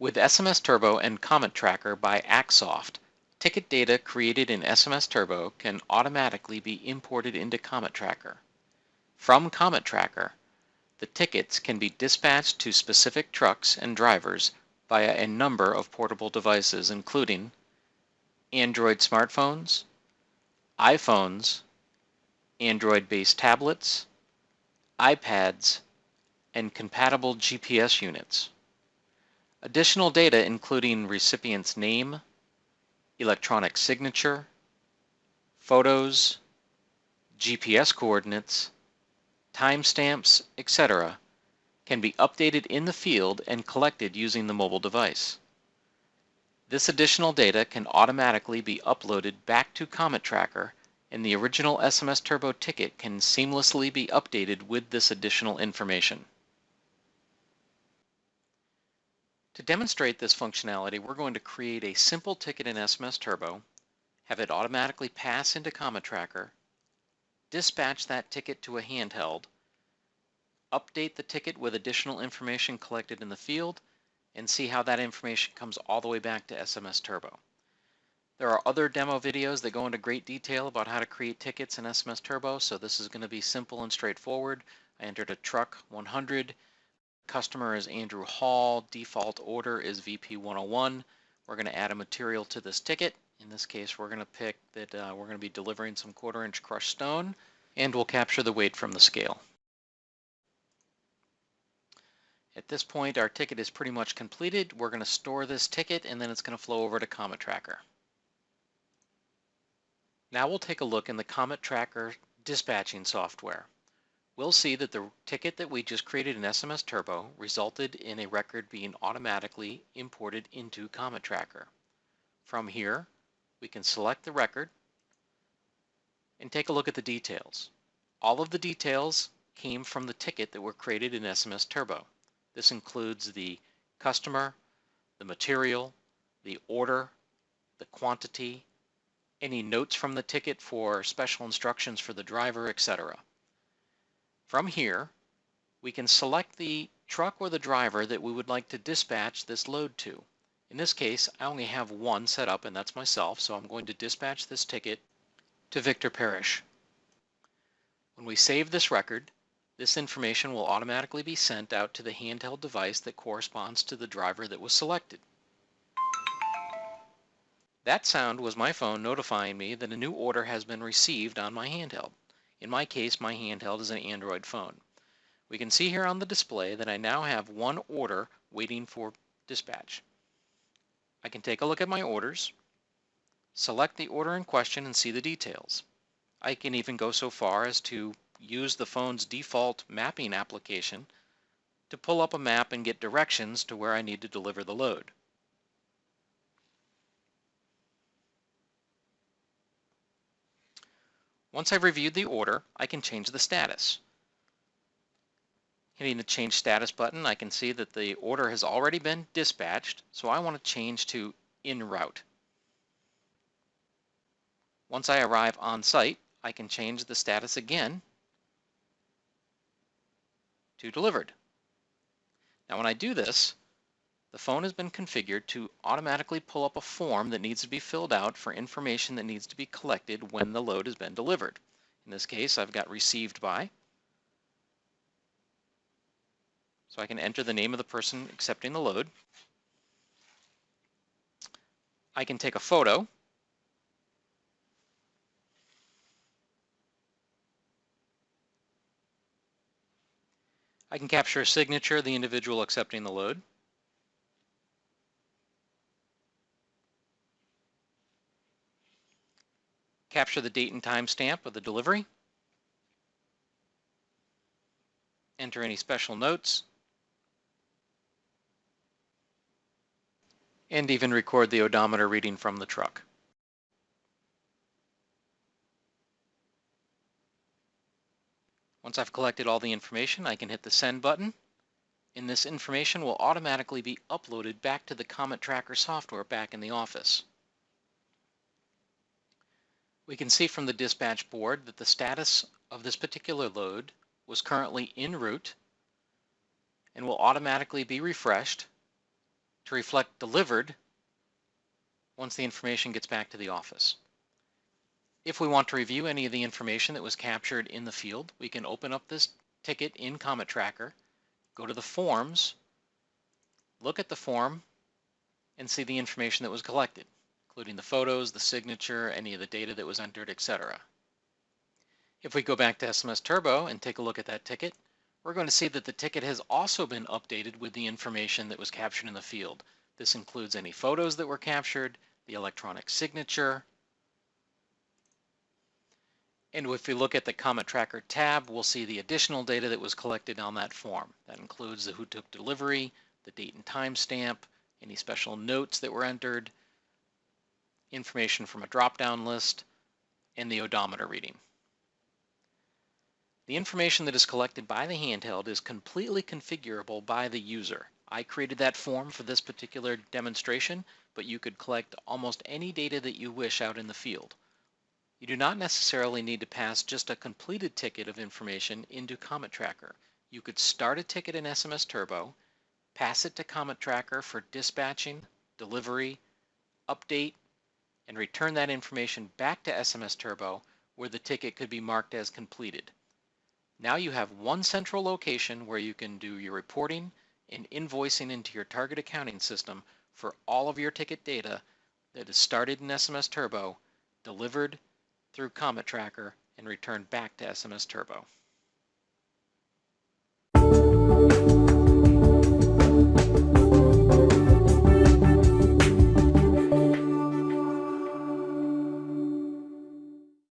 With SMSTurbo and CometTracker by Axsoft, ticket data created in SMSTurbo can automatically be imported into CometTracker. From CometTracker, the tickets can be dispatched to specific trucks and drivers via a number of portable devices, including Android smartphones, iPhones, Android-based tablets, iPads, and compatible GPS units. Additional data including recipient's name, electronic signature, photos, GPS coordinates, timestamps, etc. can be updated in the field and collected using the mobile device. This additional data can automatically be uploaded back to CometTracker, and the original SMSTurbo ticket can seamlessly be updated with this additional information. To demonstrate this functionality, we're going to create a simple ticket in SMSTurbo, have it automatically pass into CometTracker, dispatch that ticket to a handheld, update the ticket with additional information collected in the field, and see how that information comes all the way back to SMSTurbo. There are other demo videos that go into great detail about how to create tickets in SMSTurbo, so this is going to be simple and straightforward. I entered a truck 100, customer is Andrew Hall, default order is VP 101. We're going to add a material to this ticket. In this case, we're going to pick that we're going to be delivering some 1/4-inch crushed stone, and we'll capture the weight from the scale. At this point, our ticket is pretty much completed. We're going to store this ticket, and then it's going to flow over to CometTracker. Now we'll take a look in the CometTracker dispatching software. We'll see that the ticket that we just created in SMSTurbo resulted in a record being automatically imported into CometTracker. From here, we can select the record and take a look at the details. All of the details came from the ticket that were created in SMSTurbo. This includes the customer, the material, the order, the quantity, any notes from the ticket for special instructions for the driver, etc. From here, we can select the truck or the driver that we would like to dispatch this load to. In this case, I only have one set up, and that's myself, so I'm going to dispatch this ticket to Victor Parrish. When we save this record, this information will automatically be sent out to the handheld device that corresponds to the driver that was selected. That sound was my phone notifying me that a new order has been received on my handheld. In my case, my handheld is an Android phone. We can see here on the display that I now have one order waiting for dispatch. I can take a look at my orders, select the order in question, and see the details. I can even go so far as to use the phone's default mapping application to pull up a map and get directions to where I need to deliver the load. Once I've reviewed the order, I can change the status. Hitting the Change Status button, I can see that the order has already been dispatched, so I want to change to En route. Once I arrive on site, I can change the status again to Delivered. Now when I do this, the phone has been configured to automatically pull up a form that needs to be filled out for information that needs to be collected when the load has been delivered. In this case, I've got Received By. So I can enter the name of the person accepting the load. I can take a photo. I can capture a signature of the individual accepting the load. Capture the date and time stamp of the delivery. Enter any special notes. And even record the odometer reading from the truck. Once I've collected all the information, I can hit the Send button, and this information will automatically be uploaded back to the CometTracker software back in the office. We can see from the dispatch board that the status of this particular load was currently en route and will automatically be refreshed to reflect delivered once the information gets back to the office. If we want to review any of the information that was captured in the field, we can open up this ticket in CometTracker, go to the forms, look at the form, and see the information that was collected, including the photos, the signature, any of the data that was entered, etc. If we go back to SMSTurbo and take a look at that ticket, we're going to see that the ticket has also been updated with the information that was captured in the field. This includes any photos that were captured, the electronic signature, and if we look at the CometTracker tab, we'll see the additional data that was collected on that form. That includes the who took delivery, the date and time stamp, any special notes that were entered, information from a drop-down list, and the odometer reading. The information that is collected by the handheld is completely configurable by the user. I created that form for this particular demonstration, but you could collect almost any data that you wish out in the field. You do not necessarily need to pass just a completed ticket of information into CometTracker. You could start a ticket in SMSTurbo, pass it to CometTracker for dispatching, delivery, update, and return that information back to SMSTurbo where the ticket could be marked as completed. Now you have one central location where you can do your reporting and invoicing into your target accounting system for all of your ticket data that is started in SMSTurbo, delivered through CometTracker, and returned back to SMSTurbo.